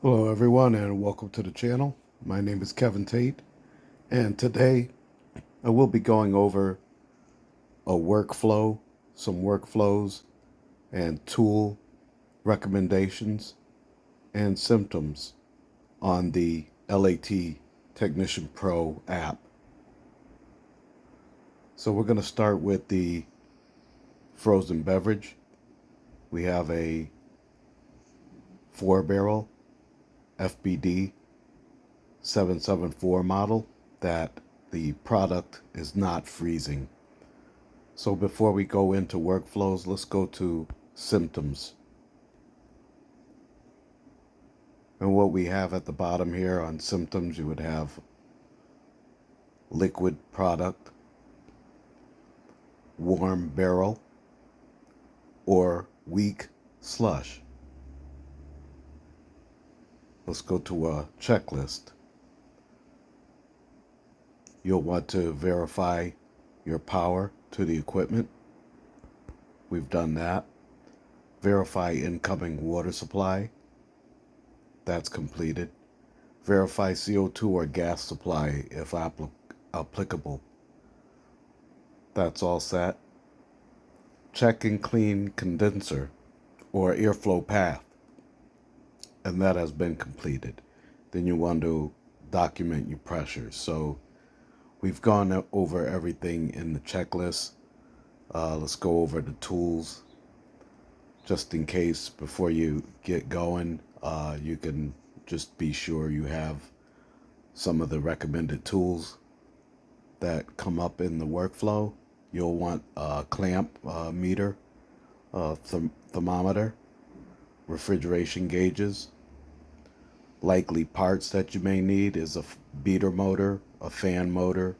Hello everyone and welcome to the channel. My name is Kevin Tate and today I will be going over a workflow, some workflows and tool recommendations and symptoms on the LAT Technician Pro app. So we're going to start with the frozen beverage. We have a 4-barrel FBD 774 model that the product is not freezing. So before we go into workflows, let's go to symptoms. And what we have at the bottom here on symptoms, you would have liquid product, warm barrel, or weak slush. Let's go to a checklist. You'll want to verify your power to the equipment. We've done that. Verify incoming water supply. That's completed. Verify CO2 or gas supply if applicable. That's all set. Check and clean condenser or airflow path. And that has been completed. Then you want to document your pressures. So we've gone over everything in the checklist. Let's go over the tools. Just in case, before you get going, you can just be sure you have some of the recommended tools that come up in the workflow. You'll want a clamp meter, thermometer, refrigeration gauges. Likely parts that you may need is a beater motor, a fan motor,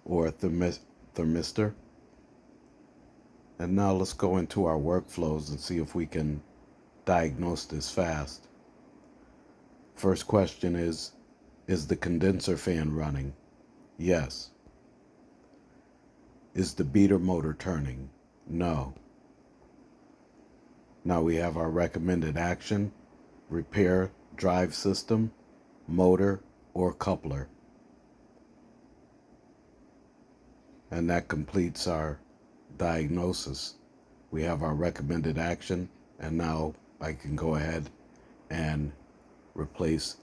or a thermistor. And now let's go into our workflows and see if we can diagnose this fast. First question is the condenser fan running? Yes. Is the beater motor turning? No. Now we have our recommended action: repair drive system, motor, or coupler. And that completes our diagnosis. We have our recommended action, and now I can go ahead and replace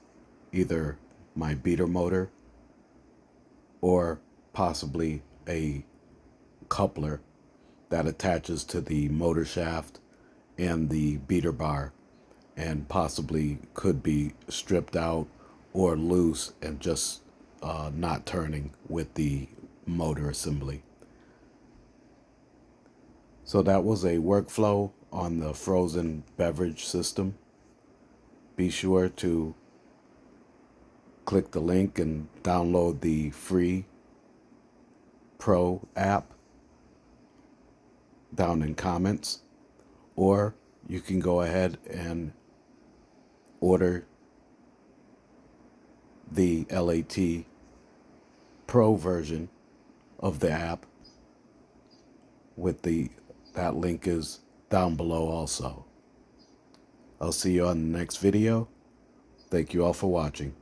either my beater motor or possibly a coupler that attaches to the motor shaft and the beater bar, and possibly could be stripped out or loose and just not turning with the motor assembly. So that was a workflow on the frozen beverage system. Be sure to click the link and download the free Pro app down in comments, or you can go ahead and order the LAT Pro version of the app with that link is down below also. I'll see you on the next video. Thank you all for watching.